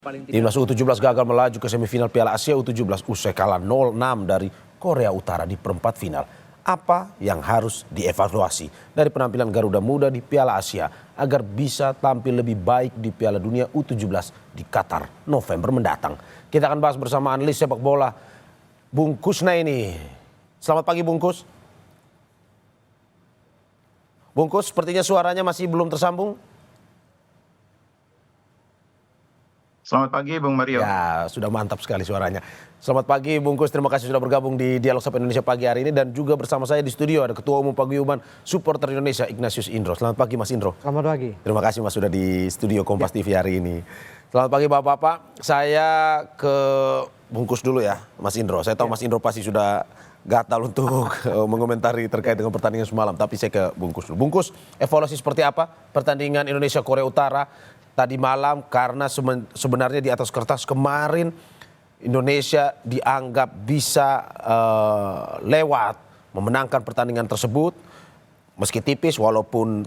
Timnas U17 gagal melaju ke semifinal Piala Asia U17 usai kalah 0-6 dari Korea Utara di perempat final. Apa yang harus dievaluasi dari penampilan Garuda Muda di Piala Asia agar bisa tampil lebih baik di Piala Dunia U17 di Qatar November mendatang? Kita akan bahas bersama analis sepak bola Bung Kusnaini. Selamat pagi Bung Kus. Bung Kus, sepertinya suaranya masih belum tersambung. Selamat pagi Bung Mario. Ya, sudah mantap sekali suaranya. Selamat pagi Bung Kus, terima kasih sudah bergabung di Dialog Sapa Indonesia pagi hari ini. Dan juga bersama saya di studio ada Ketua Umum Paguyuban Supporter Indonesia Ignatius Indro. Selamat pagi Mas Indro. Selamat pagi. Terima kasih Mas sudah di studio Kompas TV hari ini. Selamat pagi Bapak-Bapak. Saya ke Bung Kus dulu ya Mas Indro. Saya tahu Mas Indro pasti sudah gatal untuk mengomentari terkait dengan pertandingan semalam. Tapi saya ke Bung Kus dulu. Bung Kus, evaluasi seperti apa pertandingan Indonesia Korea Utara tadi malam, karena sebenarnya di atas kertas kemarin Indonesia dianggap bisa lewat memenangkan pertandingan tersebut meski tipis, walaupun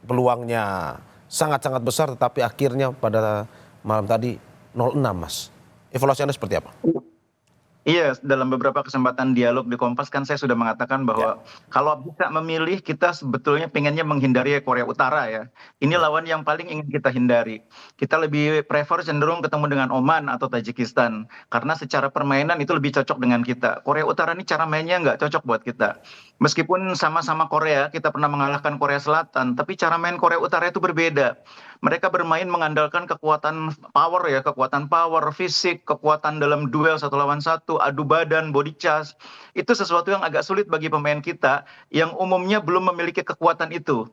peluangnya sangat-sangat besar, tetapi akhirnya pada malam tadi 0-6 Mas. Evaluasi Anda seperti apa? Iya, dalam beberapa kesempatan dialog di Kompas kan saya sudah mengatakan bahwa kalau bisa memilih, kita sebetulnya pengennya menghindari Korea Utara ya. Ini lawan yang paling ingin kita hindari. Kita lebih prefer cenderung ketemu dengan Oman atau Tajikistan. Karena secara permainan itu lebih cocok dengan kita. Korea Utara ini cara mainnya nggak cocok buat kita. Meskipun sama-sama Korea, kita pernah mengalahkan Korea Selatan, tapi cara main Korea Utara itu berbeda. Mereka bermain mengandalkan kekuatan power, fisik, kekuatan dalam duel satu lawan satu, adu badan, body charge. Itu sesuatu yang agak sulit bagi pemain kita yang umumnya belum memiliki kekuatan itu.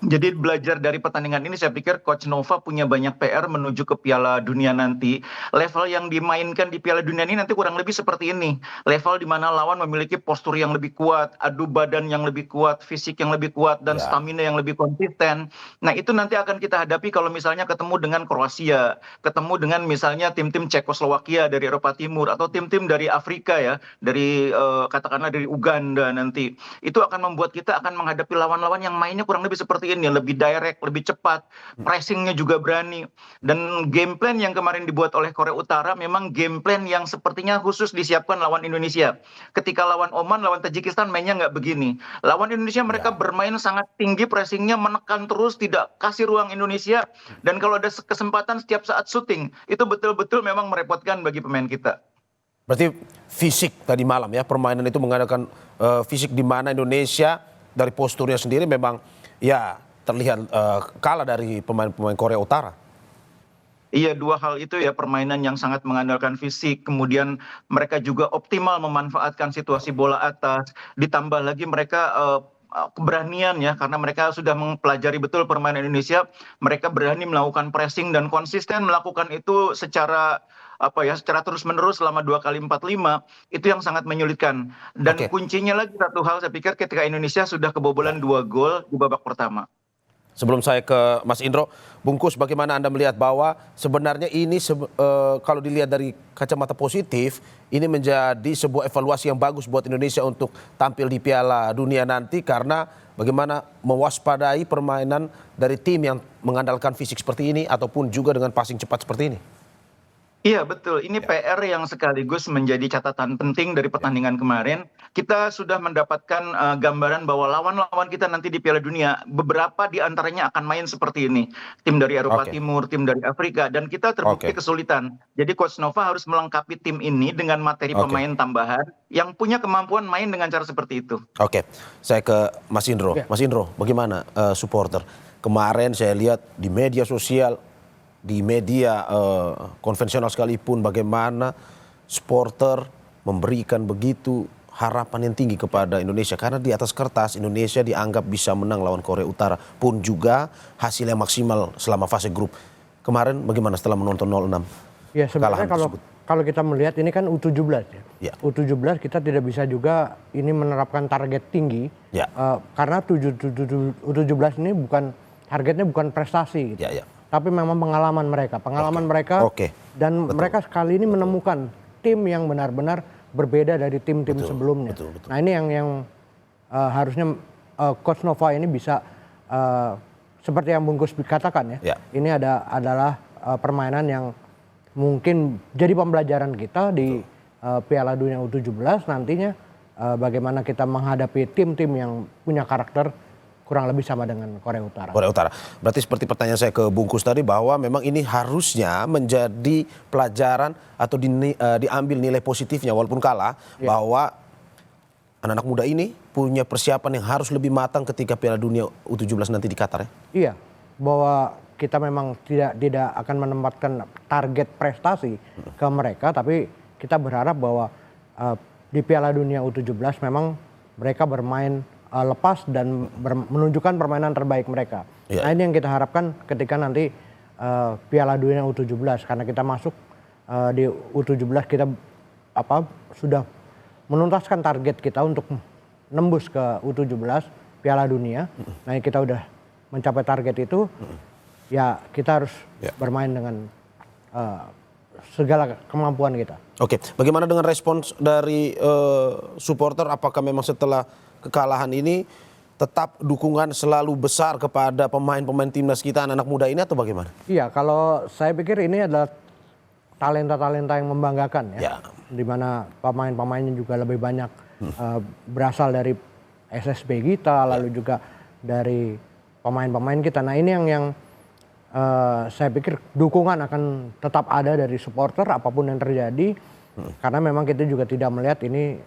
Jadi belajar dari pertandingan ini saya pikir Coach Nova punya banyak PR menuju ke Piala Dunia nanti. Level yang dimainkan di Piala Dunia ini nanti kurang lebih seperti ini. Level di mana lawan memiliki postur yang lebih kuat, adu badan yang lebih kuat, fisik yang lebih kuat, dan stamina yang lebih konsisten. Nah itu nanti akan kita hadapi kalau misalnya ketemu dengan Kroasia, ketemu dengan misalnya tim-tim Cekoslowakia dari Eropa Timur, atau tim-tim dari Afrika ya, dari katakanlah dari Uganda nanti. Itu akan membuat kita akan menghadapi lawan-lawan yang mainnya kurang lebih seperti ini, lebih direct, lebih cepat, pressingnya juga berani. Dan game plan yang kemarin dibuat oleh Korea Utara memang game plan yang sepertinya khusus disiapkan lawan Indonesia. Ketika lawan Oman, lawan Tajikistan mainnya nggak begini. Lawan Indonesia mereka bermain sangat tinggi, pressingnya menekan terus, tidak kasih ruang Indonesia. Dan kalau ada kesempatan setiap saat syuting, itu betul-betul memang merepotkan bagi pemain kita. Berarti fisik tadi malam ya, permainan itu mengandalkan fisik, di mana Indonesia dari posturnya sendiri memang ya terlihat kalah dari pemain-pemain Korea Utara. Iya, dua hal itu ya, permainan yang sangat mengandalkan fisik, kemudian mereka juga optimal memanfaatkan situasi bola atas, ditambah lagi mereka keberanian ya, karena mereka sudah mempelajari betul permainan Indonesia, mereka berani melakukan pressing dan konsisten melakukan itu secara secara terus-menerus selama 2x45, itu yang sangat menyulitkan. Dan kuncinya lagi satu hal, saya pikir ketika Indonesia sudah kebobolan 2 gol di babak pertama. Sebelum saya ke Mas Indro, Bung Kus, bagaimana Anda melihat bahwa sebenarnya ini kalau dilihat dari kacamata positif, ini menjadi sebuah evaluasi yang bagus buat Indonesia untuk tampil di Piala Dunia nanti, karena bagaimana mewaspadai permainan dari tim yang mengandalkan fisik seperti ini ataupun juga dengan passing cepat seperti ini. Iya betul, ini PR yang sekaligus menjadi catatan penting dari pertandingan kemarin. Kita sudah mendapatkan gambaran bahwa lawan-lawan kita nanti di Piala Dunia, beberapa di antaranya akan main seperti ini. Tim dari Eropa Timur, tim dari Afrika, dan kita terbukti kesulitan. Jadi Coach Nova harus melengkapi tim ini dengan materi pemain tambahan yang punya kemampuan main dengan cara seperti itu. Oke, saya ke Mas Indro. Mas Indro, bagaimana supporter? Kemarin saya lihat di media sosial, di media konvensional sekalipun, bagaimana supporter memberikan begitu harapan yang tinggi kepada Indonesia, karena di atas kertas Indonesia dianggap bisa menang lawan Korea Utara, pun juga hasil yang maksimal selama fase grup. Kemarin bagaimana setelah menonton 0-6? Ya sebenarnya kalau kita melihat ini kan U17 ya. U17 kita tidak bisa juga ini menerapkan target tinggi karena U17 ini targetnya bukan prestasi gitu. Tapi memang pengalaman mereka dan mereka sekali ini menemukan tim yang benar-benar berbeda dari tim-tim sebelumnya. Nah ini yang harusnya Coach Nova ini bisa seperti yang Bung Gus katakan ya. Ini adalah permainan yang mungkin jadi pembelajaran kita di Piala Dunia U17 nantinya, bagaimana kita menghadapi tim-tim yang punya karakter kurang lebih sama dengan Korea Utara. Korea Utara. Berarti seperti pertanyaan saya ke Bungkus tadi, bahwa memang ini harusnya menjadi pelajaran atau diambil nilai positifnya walaupun kalah, bahwa anak-anak muda ini punya persiapan yang harus lebih matang ketika Piala Dunia U17 nanti di Qatar ya? Iya, bahwa kita memang tidak akan menempatkan target prestasi ke mereka, tapi kita berharap bahwa di Piala Dunia U17 memang mereka bermain lepas dan menunjukkan permainan terbaik mereka. Nah ini yang kita harapkan ketika nanti Piala Dunia U17, karena kita masuk di U17 kita sudah menuntaskan target kita untuk nembus ke U17 Piala Dunia. Nah kita udah mencapai target itu, ya kita harus bermain dengan segala kemampuan kita. Oke, bagaimana dengan respons dari supporter? Apakah memang setelah kekalahan ini tetap dukungan selalu besar kepada pemain-pemain timnas kita, anak-anak muda ini, atau bagaimana? Iya, kalau saya pikir ini adalah talenta-talenta yang membanggakan ya. Di mana pemain-pemainnya juga lebih banyak berasal dari SSB kita, lalu juga dari pemain-pemain kita. Nah ini yang saya pikir dukungan akan tetap ada dari supporter apapun yang terjadi, karena memang kita juga tidak melihat ini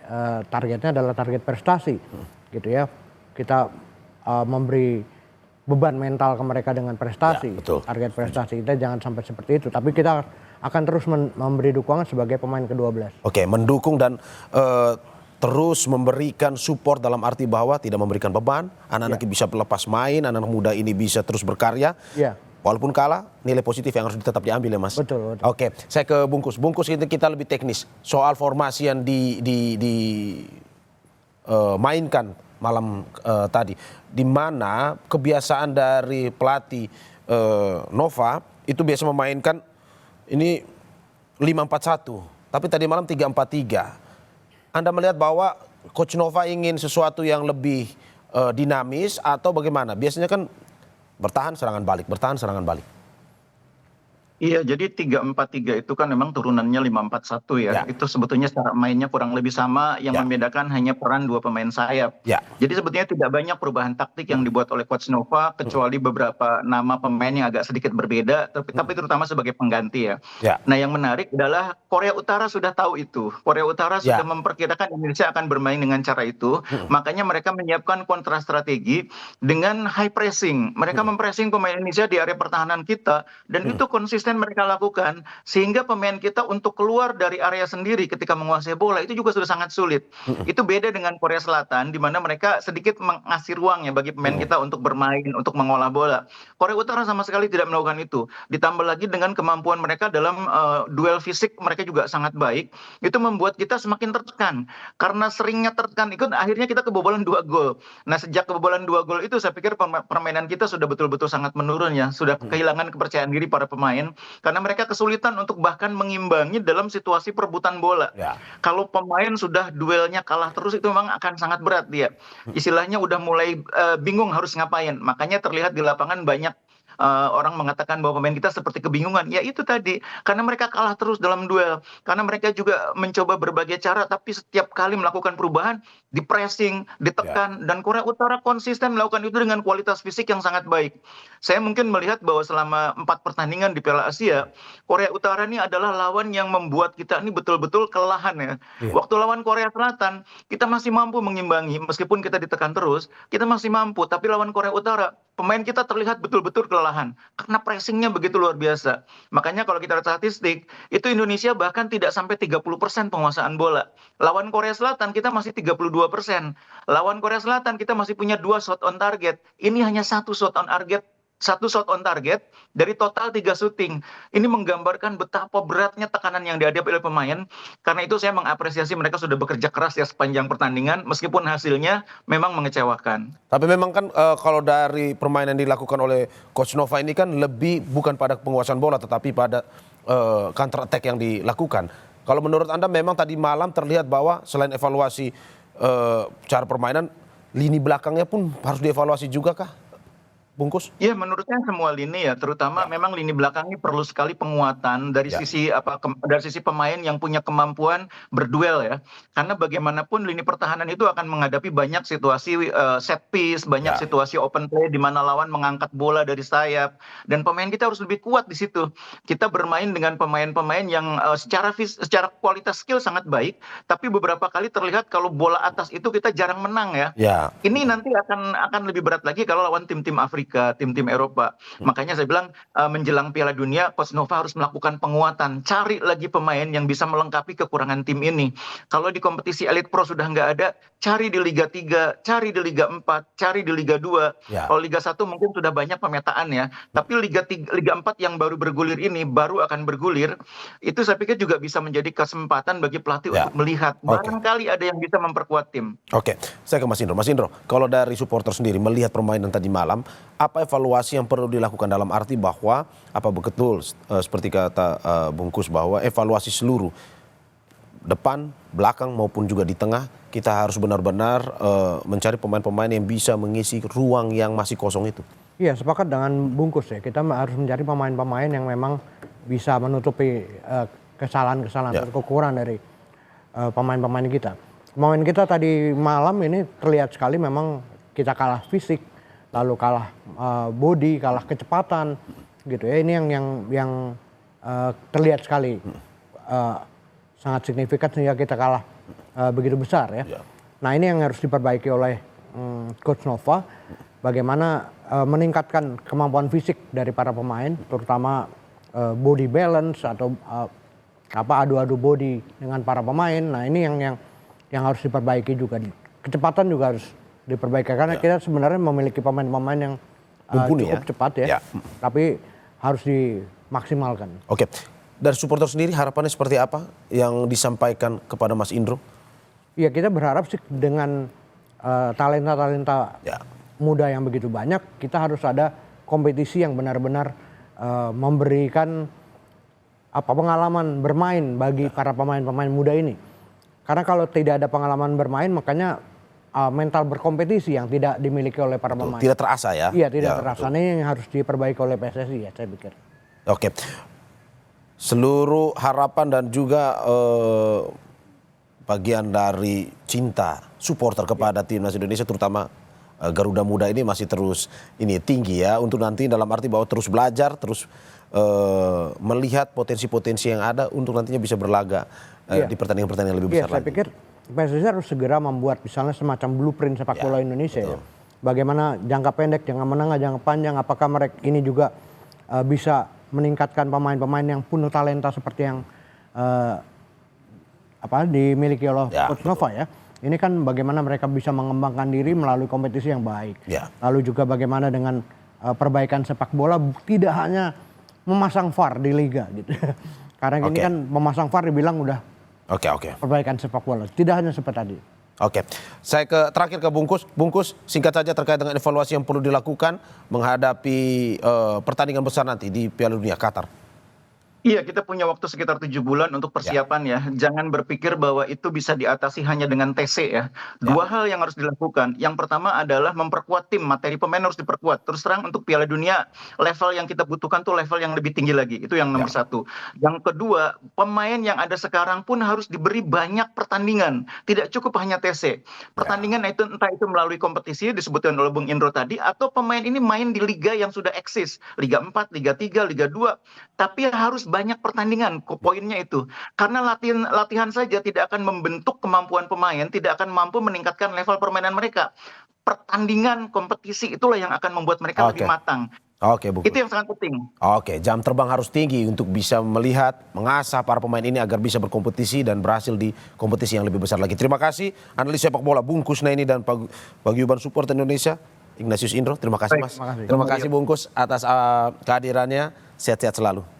targetnya adalah target prestasi, gitu ya. Kita memberi beban mental ke mereka dengan prestasi, target prestasi kita jangan sampai seperti itu. Tapi kita akan terus memberi dukungan sebagai pemain ke-12. Oke, mendukung dan terus memberikan support dalam arti bahwa tidak memberikan beban, anak-anak bisa lepas main, anak-anak muda ini bisa terus berkarya. Walaupun kalah, nilai positif yang harus tetap diambil ya Mas. Betul. Oke, saya ke Bungkus. Bungkus kita lebih teknis soal formasi yang mainkan malam tadi, di mana kebiasaan dari pelatih Nova itu biasa memainkan ini 5-4-1, tapi tadi malam 3-4-3. Anda melihat bahwa Coach Nova ingin sesuatu yang lebih dinamis atau bagaimana? Biasanya kan bertahan serangan balik. Iya, jadi 3-4-3 itu kan memang turunannya 5-4-1 ya. Itu sebetulnya cara mainnya kurang lebih sama, yang membedakan hanya peran dua pemain sayap. Jadi sebetulnya tidak banyak perubahan taktik yang dibuat oleh Coach Nova, kecuali beberapa nama pemain yang agak sedikit berbeda, tapi terutama sebagai pengganti ya. Nah yang menarik adalah Korea Utara sudah tahu itu. Korea Utara sudah memperkirakan Indonesia akan bermain dengan cara itu, makanya mereka menyiapkan kontra strategi dengan high pressing. Mereka mempressing pemain Indonesia di area pertahanan kita, dan itu konsisten mereka lakukan, sehingga pemain kita untuk keluar dari area sendiri ketika menguasai bola itu juga sudah sangat sulit. Itu beda dengan Korea Selatan, di mana mereka sedikit mengasih ruang ya bagi pemain kita untuk bermain, untuk mengolah bola. Korea Utara sama sekali tidak melakukan itu. Ditambah lagi dengan kemampuan mereka dalam duel fisik, mereka juga sangat baik. Itu membuat kita semakin tertekan, karena seringnya tertekan ikut, akhirnya kita kebobolan 2 gol. Nah sejak kebobolan 2 gol itu saya pikir permainan kita sudah betul-betul sangat menurun ya, sudah kehilangan kepercayaan diri para pemain, karena mereka kesulitan untuk bahkan mengimbangi dalam situasi perebutan bola. Kalau pemain sudah duelnya kalah terus, itu memang akan sangat berat dia. Istilahnya udah mulai bingung harus ngapain. Makanya terlihat di lapangan banyak orang mengatakan bahwa pemain kita seperti kebingungan. Ya itu tadi, karena mereka kalah terus dalam duel, karena mereka juga mencoba berbagai cara, tapi setiap kali melakukan perubahan, di pressing, ditekan, dan Korea Utara konsisten melakukan itu dengan kualitas fisik yang sangat baik. Saya mungkin melihat bahwa selama 4 pertandingan di Piala Asia, Korea Utara ini adalah lawan yang membuat kita ini betul-betul kelelahan ya. Waktu lawan Korea Selatan, kita masih mampu mengimbangi, meskipun kita ditekan terus, kita masih mampu, tapi lawan Korea Utara, pemain kita terlihat betul-betul kelelahan karena pressingnya begitu luar biasa. Makanya kalau kita lihat statistik, itu Indonesia bahkan tidak sampai 30% penguasaan bola. Lawan Korea Selatan kita masih 32%. Lawan Korea Selatan kita masih punya 2 shot on target. Ini hanya 1 shot on target. 1 shot on target dari total 3 syuting. Ini menggambarkan betapa beratnya tekanan yang dihadapi oleh pemain. Karena itu saya mengapresiasi mereka sudah bekerja keras ya sepanjang pertandingan, meskipun hasilnya memang mengecewakan. Tapi memang kan kalau dari permainan yang dilakukan oleh Coach Nova ini kan lebih bukan pada penguasaan bola, tetapi pada counter attack yang dilakukan. Kalau menurut Anda memang tadi malam terlihat bahwa selain evaluasi cara permainan, lini belakangnya pun harus dievaluasi juga kah? Bungkus? Iya, menurut saya semua lini ya, terutama memang lini belakang ini perlu sekali penguatan dari sisi dari sisi pemain yang punya kemampuan berduel ya. Karena bagaimanapun lini pertahanan itu akan menghadapi banyak situasi set piece, banyak situasi open play di mana lawan mengangkat bola dari sayap, dan pemain kita harus lebih kuat di situ. Kita bermain dengan pemain-pemain yang secara kualitas skill sangat baik, tapi beberapa kali terlihat kalau bola atas itu kita jarang menang ya. Ini nanti akan lebih berat lagi kalau lawan tim-tim Afrika, tim-tim Eropa. Makanya saya bilang menjelang Piala Dunia, Coach Nova harus melakukan penguatan, cari lagi pemain yang bisa melengkapi kekurangan tim ini. Kalau di kompetisi Elite Pro sudah nggak ada, cari di Liga 3, cari di Liga 4, cari di Liga 2. Kalau Liga 1 mungkin sudah banyak pemetaan ya, tapi Liga 4 yang baru bergulir ini, baru akan bergulir, itu saya pikir juga bisa menjadi kesempatan bagi pelatih untuk melihat, barangkali ada yang bisa memperkuat tim. Oke, saya ke Mas Indro. Mas Indro, kalau dari supporter sendiri melihat permainan tadi malam, apa evaluasi yang perlu dilakukan dalam arti bahwa apa betul seperti kata Bungkus bahwa evaluasi seluruh depan, belakang maupun juga di tengah kita harus benar-benar mencari pemain-pemain yang bisa mengisi ruang yang masih kosong itu. Iya, sepakat dengan Bungkus ya. Kita harus mencari pemain-pemain yang memang bisa menutupi kesalahan-kesalahan atau kekurangan dari pemain-pemain kita. Pemain kita tadi malam ini terlihat sekali memang kita kalah fisik, lalu kalah body, kalah kecepatan, gitu ya. Ini yang terlihat sekali sangat signifikan sehingga kita kalah begitu besar ya. Nah ini yang harus diperbaiki oleh Coach Nova, bagaimana meningkatkan kemampuan fisik dari para pemain, terutama body balance atau adu-adu body dengan para pemain. Nah ini yang harus diperbaiki juga. Kecepatan juga harus diperbaiki karena kita sebenarnya memiliki pemain-pemain yang cukup cepat ya, tapi harus dimaksimalkan. Oke, dari supporter sendiri harapannya seperti apa yang disampaikan kepada Mas Indro? Iya, kita berharap sih dengan talenta-talenta muda yang begitu banyak, kita harus ada kompetisi yang benar-benar memberikan pengalaman bermain bagi para pemain-pemain muda ini. Karena kalau tidak ada pengalaman bermain, makanya mental berkompetisi yang tidak dimiliki oleh para pemain. Tidak terasa ya? Iya, tidak terasa. Ini yang harus diperbaiki oleh PSSI ya, saya pikir. Oke. Seluruh harapan dan juga bagian dari cinta supporter kepada timnas Indonesia, terutama Garuda Muda ini masih terus tinggi ya, untuk nanti dalam arti bahwa terus belajar, terus melihat potensi-potensi yang ada untuk nantinya bisa berlaga di pertandingan-pertandingan lebih besar lagi. Saya pikir PSSI harus segera membuat misalnya semacam blueprint sepak bola Indonesia ya. Bagaimana jangka pendek, jangka menengah, jangka panjang, apakah mereka ini juga bisa meningkatkan pemain-pemain yang penuh talenta seperti yang dimiliki oleh Coach Nova ya. Ini kan bagaimana mereka bisa mengembangkan diri melalui kompetisi yang baik. Lalu juga bagaimana dengan perbaikan sepak bola, tidak hanya memasang VAR di liga gitu. Karena ini kan memasang VAR dibilang udah perbaikan sepak bola. Tidak hanya seperti tadi. Oke, saya terakhir ke Bungkus. Bungkus, singkat saja terkait dengan evaluasi yang perlu dilakukan menghadapi pertandingan besar nanti di Piala Dunia Qatar. Iya, kita punya waktu sekitar 7 bulan untuk persiapan ya. Jangan berpikir bahwa itu bisa diatasi hanya dengan TC ya. Dua hal yang harus dilakukan. Yang pertama adalah memperkuat tim, materi pemain harus diperkuat. Terus terang untuk Piala Dunia, level yang kita butuhkan tuh level yang lebih tinggi lagi. Itu yang nomor satu. Yang kedua, pemain yang ada sekarang pun harus diberi banyak pertandingan. Tidak cukup hanya TC. Pertandingan itu entah itu melalui kompetisi disebutkan oleh Bung Indro tadi, atau pemain ini main di liga yang sudah eksis. Liga 4, Liga 3, Liga 2. Tapi harus banyak pertandingan, poinnya itu. Karena latihan saja tidak akan membentuk kemampuan pemain, tidak akan mampu meningkatkan level permainan mereka. Pertandingan, kompetisi itulah yang akan membuat mereka lebih matang. Itu yang sangat penting. Jam terbang harus tinggi untuk bisa melihat, mengasah para pemain ini agar bisa berkompetisi dan berhasil di kompetisi yang lebih besar lagi. Terima kasih analis sepak bola Bungkus Naini dan Paguyuban Supporter Indonesia, Ignatius Indro. Terima kasih Mas. Terima kasih Bungkus atas kehadirannya. Sehat-sehat selalu.